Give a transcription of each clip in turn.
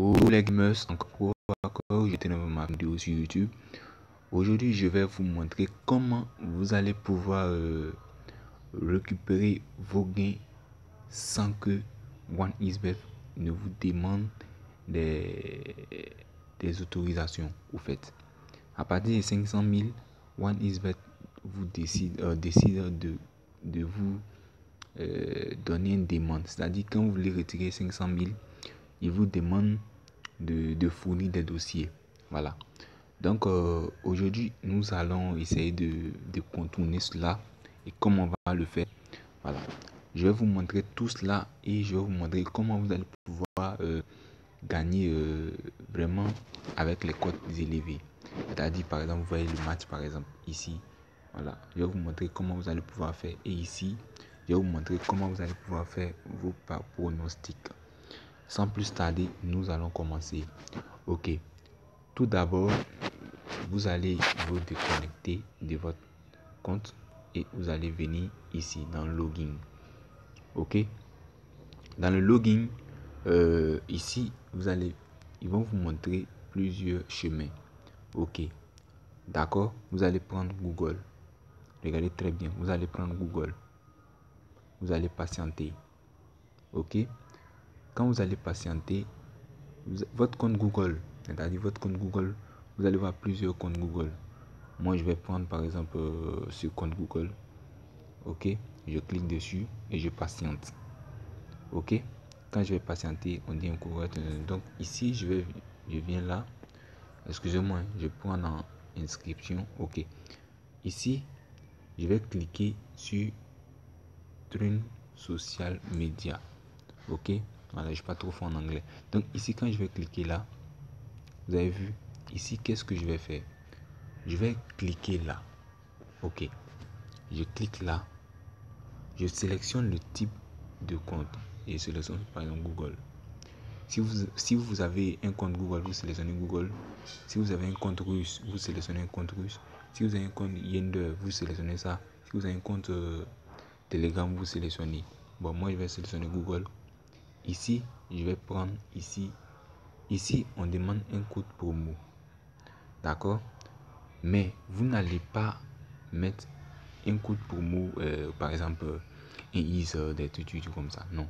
Oh les gamers, encore j'étais dans ma vidéo sur YouTube. Aujourd'hui, je vais vous montrer comment vous allez pouvoir récupérer vos gains sans que OneXBet ne vous demande des autorisations. Au fait, à partir de 500 000, OneXBet vous décide de vous donner une demande. C'est-à-dire, quand vous voulez retirer 500 000, il vous demande de fournir des dossiers. Voilà. Donc aujourd'hui, nous allons essayer de contourner cela et comment on va le faire. Voilà. Je vais vous montrer tout cela et je vais vous montrer comment vous allez pouvoir gagner vraiment avec les cotes élevées. C'est-à-dire, par exemple, vous voyez le match, par exemple, ici. Voilà. Je vais vous montrer comment vous allez pouvoir faire. Et ici, je vais vous montrer comment vous allez pouvoir faire vos pronostics. Sans plus tarder, nous allons commencer. Ok. Tout d'abord, vous allez vous déconnecter de votre compte et vous allez venir ici dans le login. Ok. Dans le login, ici, ils vont vous montrer plusieurs chemins. Ok. D'accord. Vous allez prendre Google. Regardez très bien. Vous allez prendre Google. Vous allez patienter. Ok. Quand vous allez patienter, votre compte Google, c'est-à-dire votre compte Google, vous allez voir plusieurs comptes Google. Moi, je vais prendre par exemple ce compte Google. Ok, je clique dessus et je patiente. Ok, quand je vais patienter, on dit un courrier. Donc ici, je viens là. Excusez-moi, je prends en inscription. Ok, ici, je vais cliquer sur Trune Social Media. Ok, voilà, je ne suis pas trop fort en anglais. Donc ici, quand je vais cliquer là, vous avez vu, ici, qu'est-ce que je vais faire? Je vais cliquer là. Ok, je clique là. Je sélectionne le type de compte et je sélectionne par exemple Google. Si vous avez un compte Google, vous sélectionnez Google. Si vous avez un compte russe, vous sélectionnez un compte russe. Si vous avez un compte Yender, vous sélectionnez ça. Si vous avez un compte Telegram, vous sélectionnez. Bon, moi je vais sélectionner Google. Ici, je vais prendre ici. Ici, on demande un code promo. D'accord? Mais vous n'allez pas mettre un code promo, par exemple, un ISO, des trucs comme ça. Non,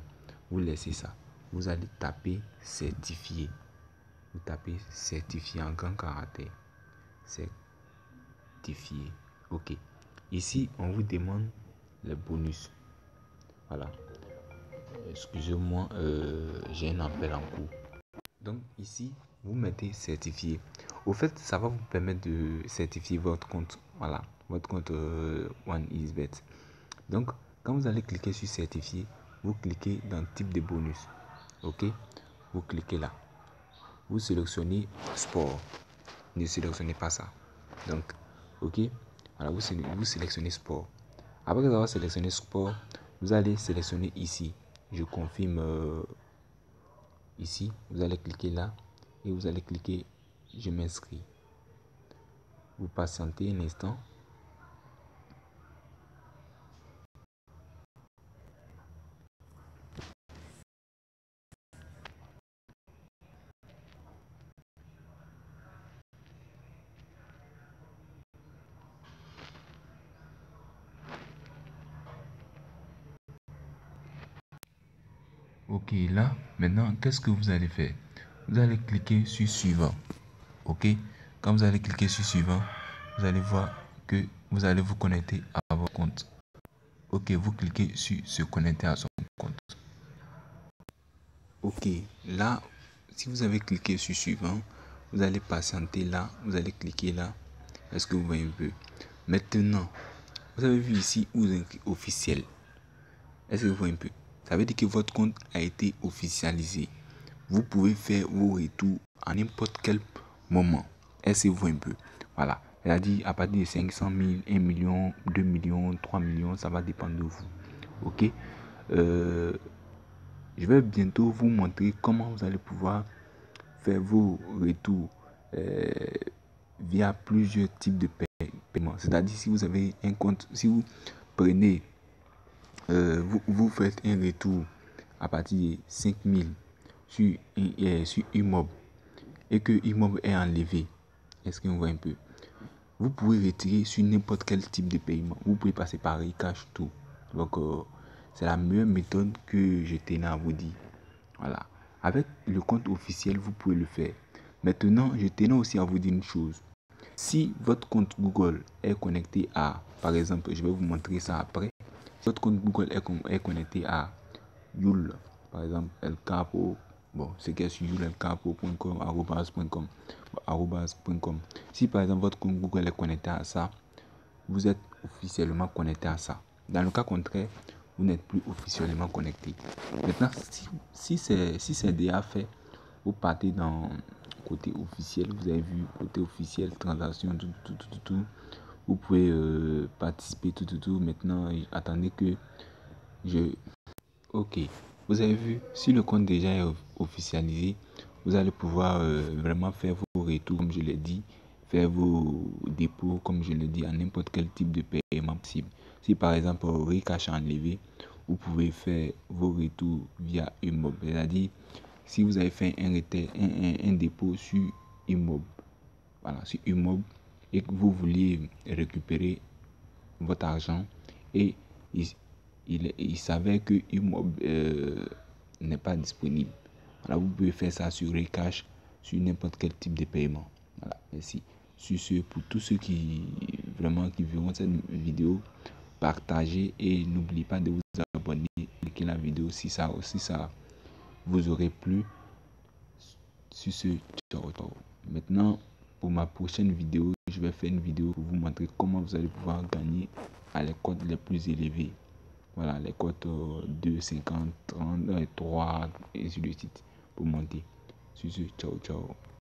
vous laissez ça. Vous allez taper certifié. Vous tapez certifié en grand caractère. Certifié. Ok. Ici, on vous demande les bonus. Voilà. Excusez-moi, j'ai un appel en cours. Donc ici, vous mettez certifié. Au fait, ça va vous permettre de certifier votre compte. Voilà, votre compte OneXBet. Donc, quand vous allez cliquer sur certifier, vous cliquez dans type de bonus. Ok, vous cliquez là. Vous sélectionnez sport. Ne sélectionnez pas ça. Donc, ok, voilà, vous sélectionnez sport. Après avoir sélectionné sport, vous allez sélectionner ici. Je confirme. Ici, vous allez cliquer là et vous allez cliquer je m'inscris. Vous patientez un instant. Ok, là, maintenant, qu'est-ce que vous allez faire? Vous allez cliquer sur suivant. Ok, quand vous allez cliquer sur suivant, vous allez voir que vous allez vous connecter à votre compte. Ok, vous cliquez sur se connecter à son compte. Ok, là, si vous avez cliqué sur suivant, vous allez patienter là, vous allez cliquer là. Est-ce que vous voyez un peu? Maintenant, vous avez vu ici où vous écrit officiel. Est-ce que vous voyez un peu? Ça veut dire que votre compte a été officialisé. Vous pouvez faire vos retours à n'importe quel moment. Est-ce que vous voyez un peu? Voilà. C'est-à-dire à partir de 500 000, 1 million, 2 millions, 3 millions, ça va dépendre de vous. Ok? Je vais bientôt vous montrer comment vous allez pouvoir faire vos retours via plusieurs types de paiements. C'est-à-dire si vous avez un compte, si vous prenez, vous faites un retour à partir de 5 000 sur Immeuble et que Immeuble est enlevé, est-ce qu'on voit un peu? Vous pouvez retirer sur n'importe quel type de paiement. Vous pouvez passer par Recash, tout. Donc, c'est la meilleure méthode que je tenais à vous dire. Voilà. Avec le compte officiel, vous pouvez le faire. Maintenant, je tenais aussi à vous dire une chose. Si votre compte Google est connecté à, par exemple, je vais vous montrer ça après. Si votre compte Google est connecté à Yule, par exemple, El Capo, bon, c'est que sur yulelcapo.com, arobase.com. Si par exemple votre compte Google est connecté à ça, vous êtes officiellement connecté à ça. Dans le cas contraire, vous n'êtes plus officiellement connecté. Maintenant, si c'est déjà fait, vous partez dans côté officiel, vous avez vu côté officiel, transaction, tout. Vous pouvez participer, tout. Maintenant, attendez que je... Ok, vous avez vu, si le compte déjà est officialisé, vous allez pouvoir vraiment faire vos retours, comme je l'ai dit, faire vos dépôts, comme je l'ai dit, à n'importe quel type de paiement possible. Si par exemple, Recash est enlevé, vous pouvez faire vos retours via Immeuble. C'est-à-dire, si vous avez fait un dépôt sur Immeuble, voilà, sur Immeuble, et que vous vouliez récupérer votre argent et il savait que Immeuble n'est pas disponible. Voilà, vous pouvez faire ça sur Recash, sur n'importe quel type de paiement. Voilà, merci. Sur ce, pour tous ceux qui verront cette vidéo, partagez et n'oubliez pas de vous abonner, liker la vidéo si ça vous aurait plu. Sur ce, ciao. Maintenant, pour ma prochaine vidéo, je vais faire une vidéo pour vous montrer comment vous allez pouvoir gagner à les cotes les plus élevées. Voilà, les cotes 2, 50, 30, 3 et ainsi de suite pour monter. Sur ce, ciao.